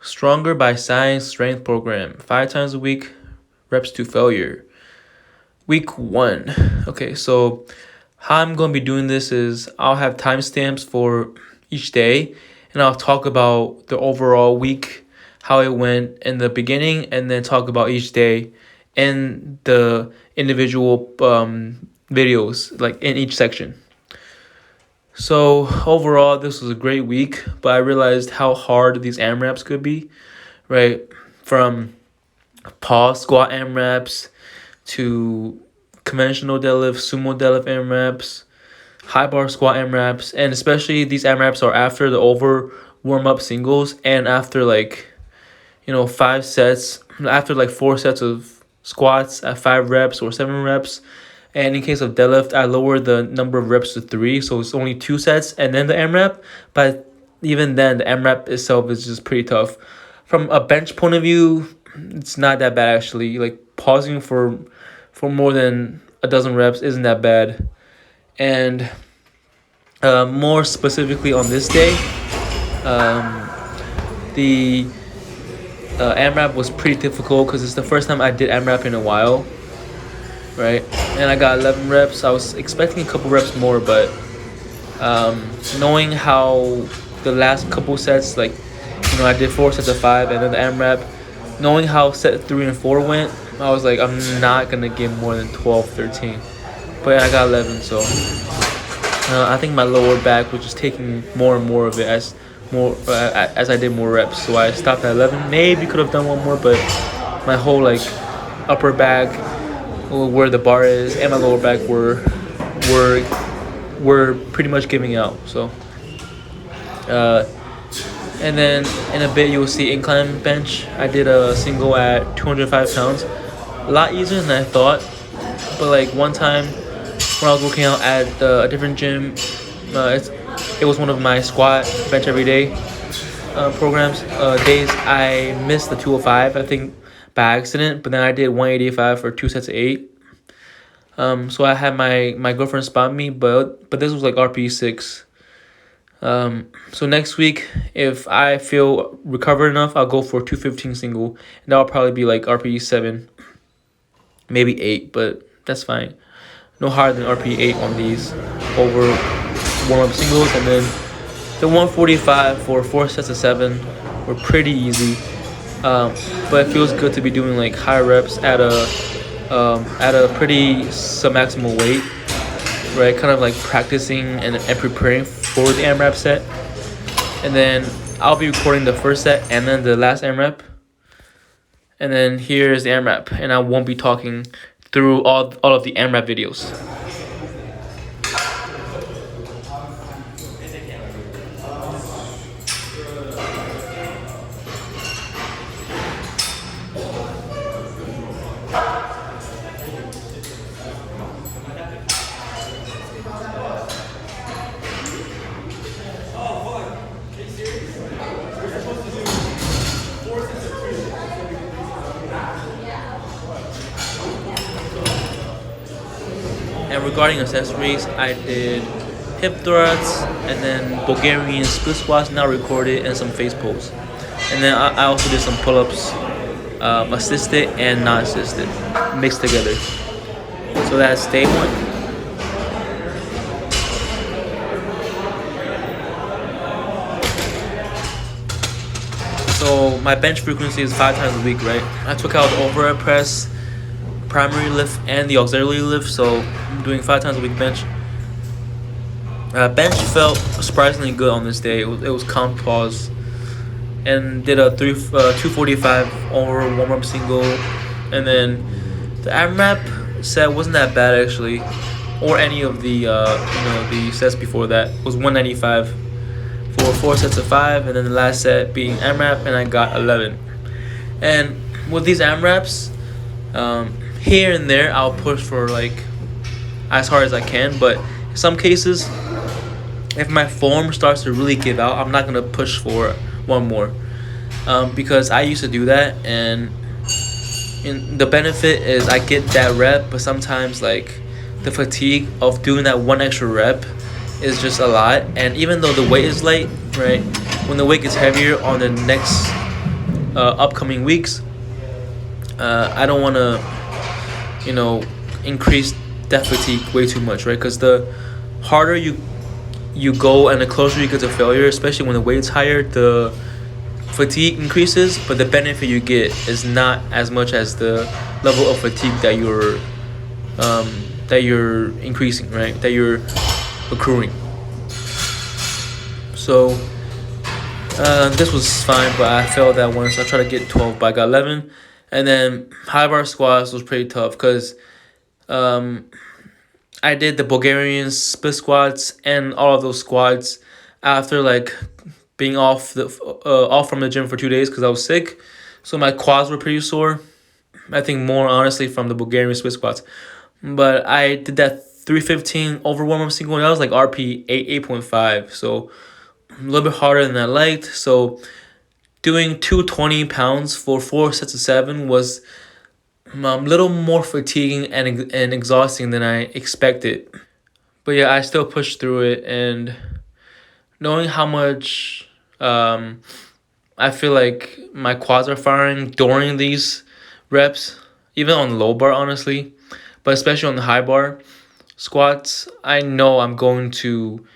Stronger by Science Strength Program. 5 times a week, reps to failure. Week 1. Okay, so how I'm going to be doing this is I'll have timestamps for each day, and I'll talk about the overall week, how it went in the beginning, and then talk about each day and the individual videos, like in each section. So overall, this was a great week, but I realized how hard these AMRAPs could be, right? From pause squat AMRAPs to conventional deadlift, sumo deadlift AMRAPs, high bar squat AMRAPs, and especially these AMRAPs are after the over warm up singles and after 5 sets, after 4 sets of squats at 5 reps or 7 reps. And in case of deadlift, I lowered the number of reps to 3, so it's only 2 sets and then the AMRAP. But even then, the AMRAP itself is just pretty tough. From a bench point of view, it's not that bad actually. Like pausing for more than a dozen reps isn't that bad. And more specifically on this day, the AMRAP was pretty difficult because it's the first time I did AMRAP in a while, right? And I got 11 reps. I was expecting a couple reps more, but knowing how the last couple sets, I did 4 sets of 5 and then the AMRAP, knowing how set 3 and 4 went, I was like, I'm not going to get more than 12, 13. But I got 11, so I think my lower back was just taking more and more of it as I did more reps. So I stopped at 11. Maybe could have done one more, but my whole upper back, where the bar is, and my lower back were pretty much giving out. So and then in a bit you'll see incline bench. I did a single at 205 pounds. A lot easier than I thought. But one time when I was working out at a different gym, it was one of my squat bench every day programs. Days I missed the 205, I think, by accident, but then I did 185 for 2 sets of 8. So I had my girlfriend spot me, but this was RPE 6. So next week, if I feel recovered enough, I'll go for 215 single, and that'll probably be RPE 7, maybe 8, but that's fine. No higher than RPE 8 on these over warm-up singles. And then the 145 for 4 sets of 7 were pretty easy, but it feels good to be doing high reps at a pretty submaximal weight, right? Kind of practicing and preparing for the AMRAP set. And then I'll be recording the first set and then the last AMRAP. And then here's the AMRAP, and I won't be talking through all of the AMRAP videos. And regarding accessories, I did hip thrusts and then Bulgarian split squats, not recorded, and some face pulls. And then I also did some pull-ups, assisted and non-assisted, mixed together. So that's day 1. So my bench frequency is 5 times a week, right? I took out the overhead press, primary lift, and the auxiliary lift, so I'm doing 5 times a week bench. Bench felt surprisingly good on this day. It was comp pause, and did a 245 over warm-up single, and then the AMRAP set wasn't that bad actually, or any of the the sets before that. It was 195 for 4 sets of 5, and then the last set being AMRAP, and I got 11. And with these AMRAPs, here and there I'll push for as hard as I can, but in some cases, if my form starts to really give out, I'm not gonna push for one more, because I used to do that, and the benefit is I get that rep, but sometimes the fatigue of doing that one extra rep is just a lot. And even though the weight is light, right, when the weight gets heavier on the next upcoming weeks. I don't want to, increase that fatigue way too much, right? Because the harder you go and the closer you get to failure, especially when the weight's higher, the fatigue increases, but the benefit you get is not as much as the level of fatigue that you're increasing, right? That you're accruing. So this was fine, but I failed that once. I tried to get 12, but I got 11. And then high bar squats was pretty tough because I did the Bulgarian split squats and all of those squats after like being off from the gym for 2 days because I was sick. So my quads were pretty sore. I think more honestly from the Bulgarian split squats. But I did that 315 over warm up single, and that was like RP 8.5. So a little bit harder than I liked. So doing 220 pounds for 4 sets of 7 was a little more fatiguing and exhausting than I expected. But yeah, I still pushed through it, and knowing how much I feel like my quads are firing during these reps, even on the low bar, honestly, but especially on the high bar squats, I know I'm going to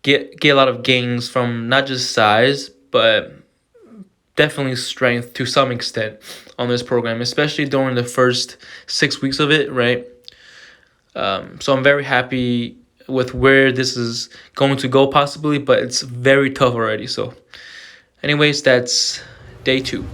get a lot of gains from not just size, but definitely strength to some extent on this program, especially during the first 6 weeks of it, right? So I'm very happy with where this is going to go possibly, but it's very tough already. So anyways, that's day 2.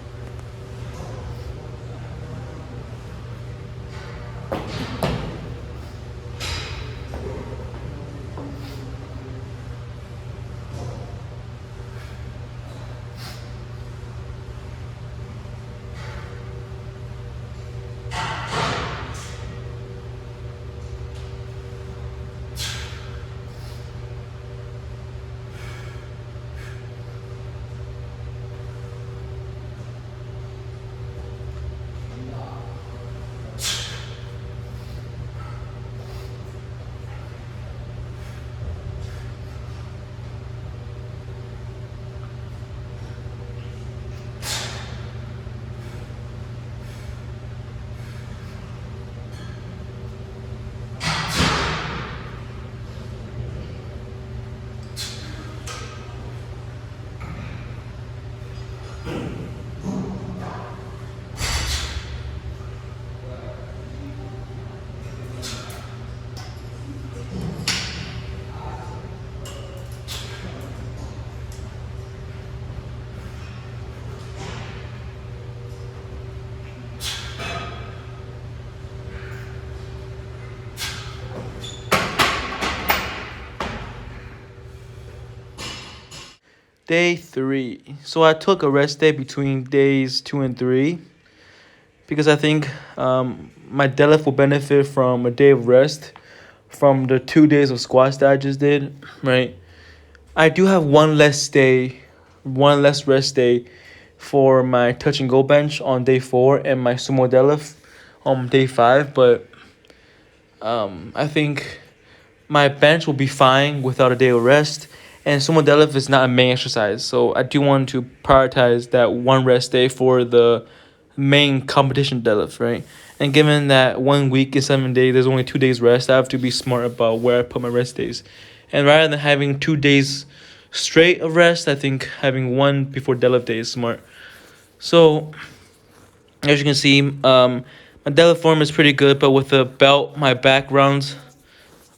Day 3. So I took a rest day between days 2 and 3 because I think my deadlift will benefit from a day of rest from the 2 days of squats that I just did, right? I do have one less rest day for my touch and go bench on day 4 and my sumo deadlift on day 5, but I think my bench will be fine without a day of rest. And sumo deadlift is not a main exercise, so I do want to prioritize that one rest day for the main competition deadlift, right? And given that 1 week is 7 days, there's only 2 days rest, I have to be smart about where I put my rest days. And rather than having 2 days straight of rest, I think having one before deadlift day is smart. So, as you can see, my deadlift form is pretty good, but with the belt, my back rounds.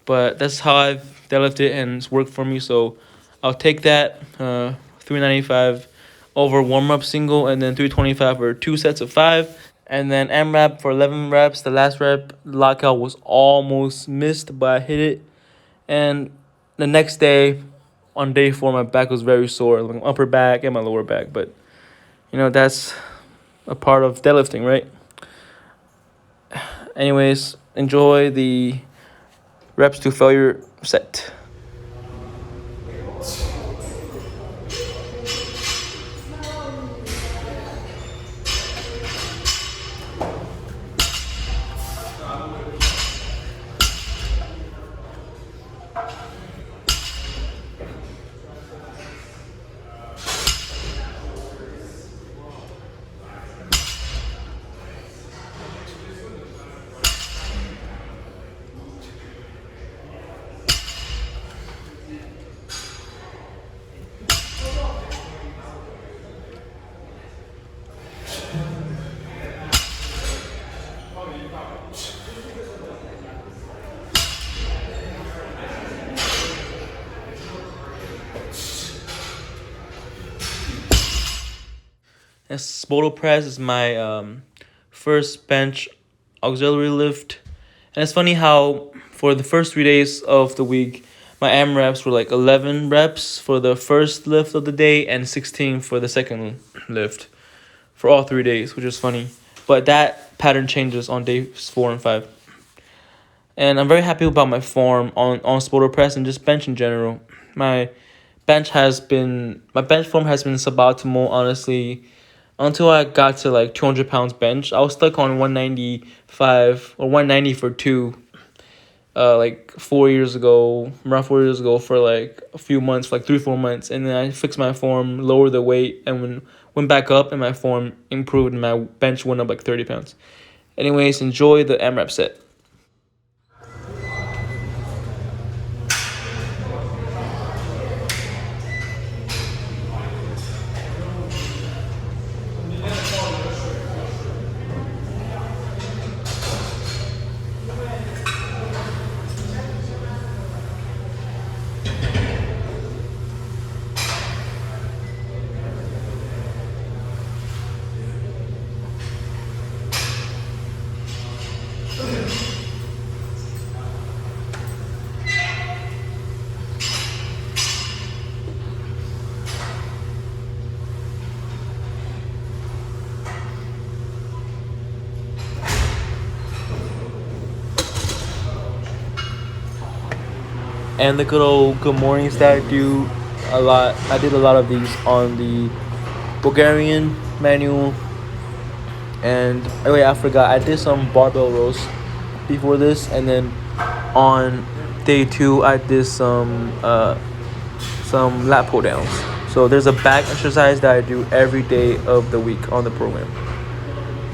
But that's how I've deadlifted and it's worked for me, so I'll take that 395 over warm-up single, and then 325 for 2 sets of 5. And then AMRAP for 11 reps. The last rep, lockout was almost missed, but I hit it. And the next day, on day 4, my back was very sore, my upper back and my lower back. But, that's a part of deadlifting, right? Anyways, enjoy the reps to failure set. And Spoto press is my first bench auxiliary lift. And it's funny how for the first 3 days of the week, my AM reps were like 11 reps for the first lift of the day and 16 for the second lift for all 3 days, which is funny. But that pattern changes on days 4 and 5. And I'm very happy about my form on Spoto press and just bench in general. My bench form has been suboptimal, honestly, until I got to like 200 pounds bench. I was stuck on 195 or 190 for two, like 4 years ago, around 4 years ago, for like a few months, for like 3 4 months, and then I fixed my form, lowered the weight, and went back up, and my form improved, and my bench went up like 30 pounds. Anyways, enjoy the AMRAP set. And the good old good mornings that I do a lot. I did a lot of these on the Bulgarian manual. And oh wait, I forgot. I did some barbell rows before this, and then on day 2, I did some lat pull downs. So there's a back exercise that I do every day of the week on the program.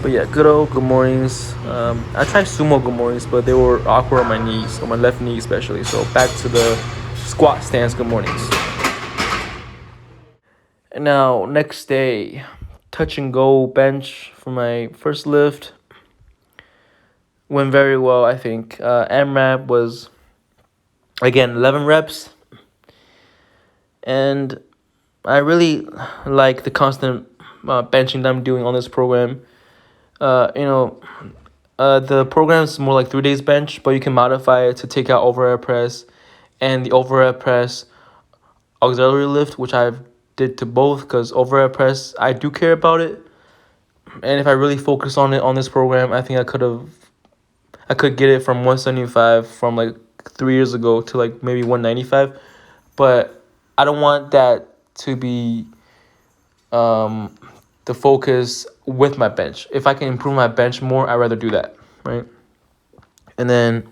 But yeah, good old good mornings. I tried sumo good mornings, but they were awkward on my knees, on my left knee especially. So back to the squat stance good mornings. And now next day, touch and go bench for my first lift. Went very well, I think. AMRAP was again 11 reps, and I really like the constant benching that I'm doing on this program. The program is more like 3 days bench, but you can modify it to take out overhead press and the overhead press auxiliary lift, which I did to both, because overhead press, I do care about it. And if I really focus on it on this program, I think I could get it from 175 from like 3 years ago to like maybe 195. But I don't want that to be the focus with my bench. If I can improve my bench more, I'd rather do that, right? And then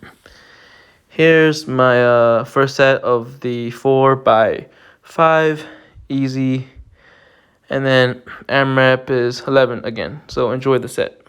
here's my first set of the 4x5 easy, and then AMRAP is 11 again. So enjoy the set.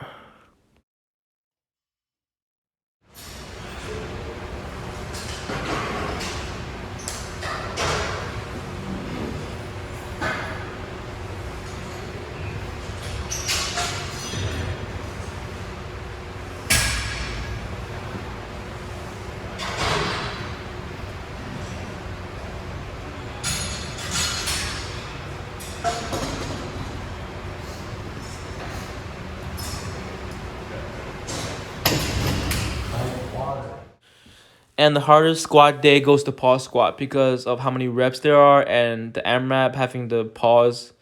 And the hardest squat day goes to pause squat because of how many reps there are and the AMRAP having to pause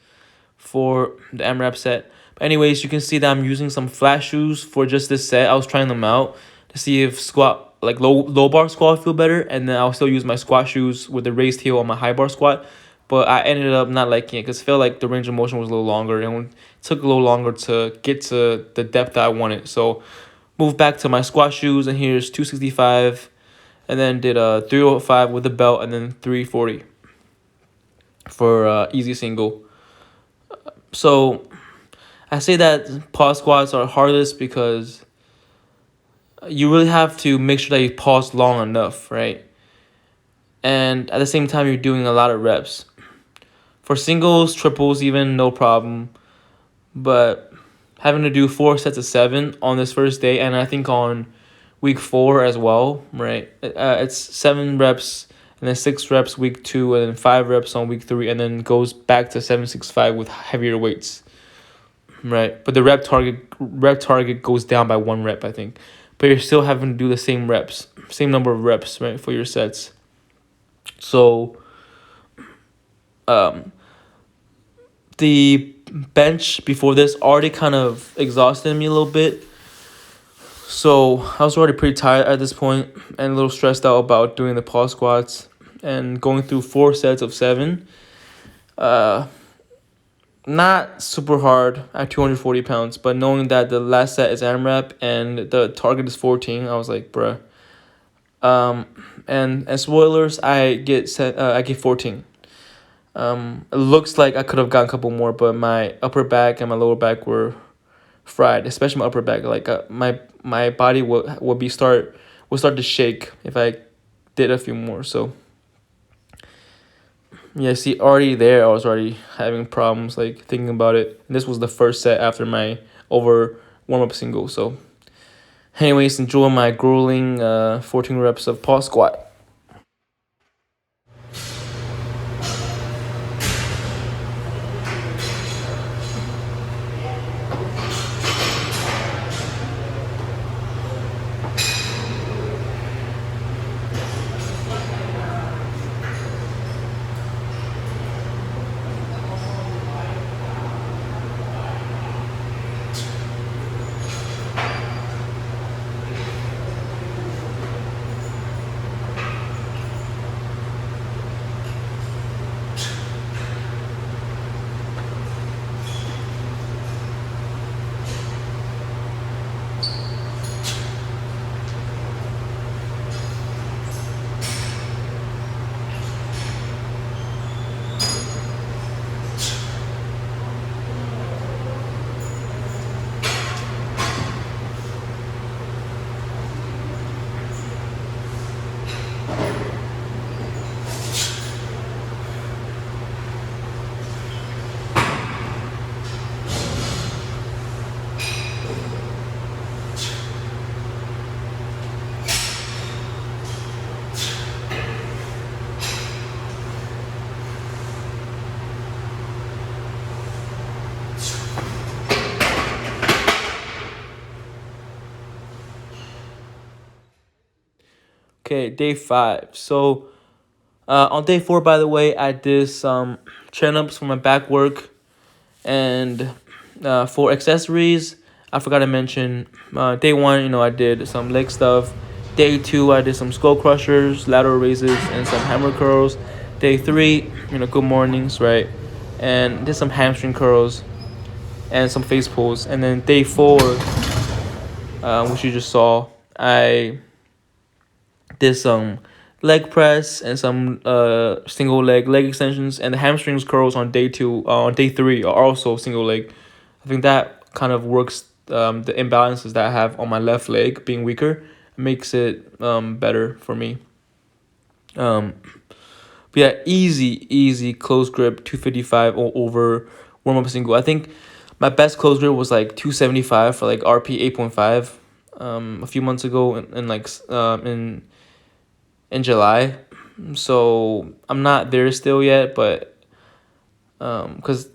for the AMRAP set. But anyways, you can see that I'm using some flat shoes for just this set. I was trying them out to see if squat, like low bar squat, feel better, and then I'll still use my squat shoes with the raised heel on my high bar squat. But I ended up not liking it because I felt like the range of motion was a little longer, and it took a little longer to get to the depth that I wanted. So moved back to my squat shoes, and here's 265, and then did a 305 with the belt, and then 340 for easy single. So I say that pause squats are hardest because you really have to make sure that you pause long enough, right? And at the same time, you're doing a lot of reps. For singles, triples, even, no problem. But having to do 4 sets of 7 on this first day, and I think on week 4 as well, right? It's 7 reps, and then 6 reps week 2, and then 5 reps on week 3, and then goes back to 765 with heavier weights. right? But the rep target goes down by 1 rep, I think. But you're still having to do the same reps, same number of reps, right, for your sets. So um, the bench before this already kind of exhausted me a little bit. So I was already pretty tired at this point and a little stressed out about doing the pause squats and going through 4 sets of 7. Not super hard at 240 pounds, but knowing that the last set is AMRAP and the target is 14, I was like, bruh. And as spoilers, I get 14. It looks like I could have gotten a couple more, but my upper back and my lower back were fried, especially my upper back. Like my body would start to shake if I did a few more. So yeah, see, already there, I was already having problems like thinking about it. And this was the first set after my over warm up single. So, anyways, enjoy my grueling 14 reps of pause squat. Okay, day 5. So on day 4, by the way, I did some chin ups for my back work. And for accessories, I forgot to mention day 1, I did some leg stuff. Day 2, I did some skull crushers, lateral raises, and some hammer curls. Day 3, good mornings, right? And did some hamstring curls and some face pulls. And then day 4, which you just saw, I did some leg press and some single leg extensions, and the hamstrings curls on day 2. On day 3 are also single leg. I think that kind of works the imbalances that I have on my left leg being weaker, makes it better for me. But yeah, easy close grip 255 over warm up single. I think my best close grip was like 275 for like RP 8.5 a few months ago in July. So I'm not there still yet, but because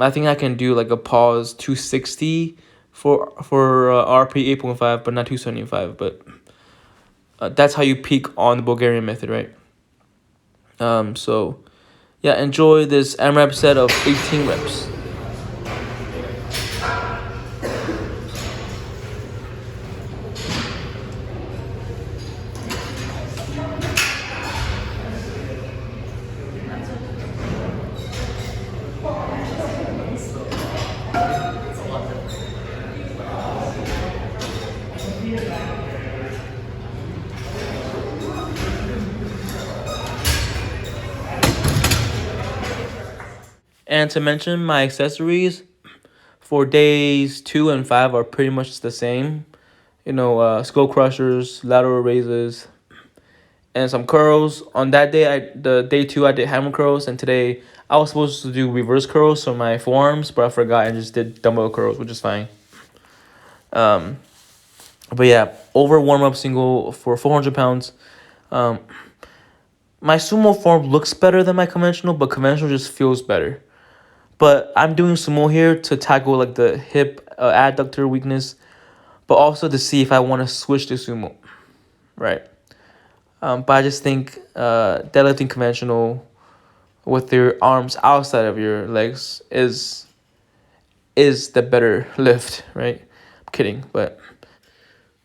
I think I can do like a pause 260 for RP 8.5, but not 275. But that's how you peak on the Bulgarian method, right? So yeah, enjoy this AMRAP set of 18 reps. And to mention, my accessories for days 2 and 5 are pretty much the same. Skull crushers, lateral raises, and some curls. On that day, the day 2, I did hammer curls, and today I was supposed to do reverse curls for my forearms, but I forgot and just did dumbbell curls, which is fine. But yeah, over warm up single for 400 pounds. My sumo form looks better than my conventional, but conventional just feels better. But I'm doing sumo here to tackle like the hip adductor weakness, but also to see if I want to switch to sumo, right? But I just think deadlifting conventional with your arms outside of your legs is the better lift, right? I'm kidding, but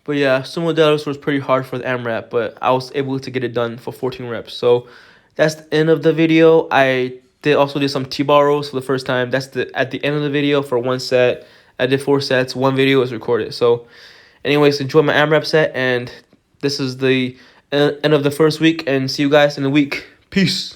yeah, sumo deadlifts was pretty hard for the AMRAP, but I was able to get it done for 14 reps. So that's the end of the video. I did some T-bar rows for the first time. That's at the end of the video for one set. I did 4 sets. One video was recorded. So anyways, enjoy my AMRAP set, and this is the end of the first week, and see you guys in a week. Peace.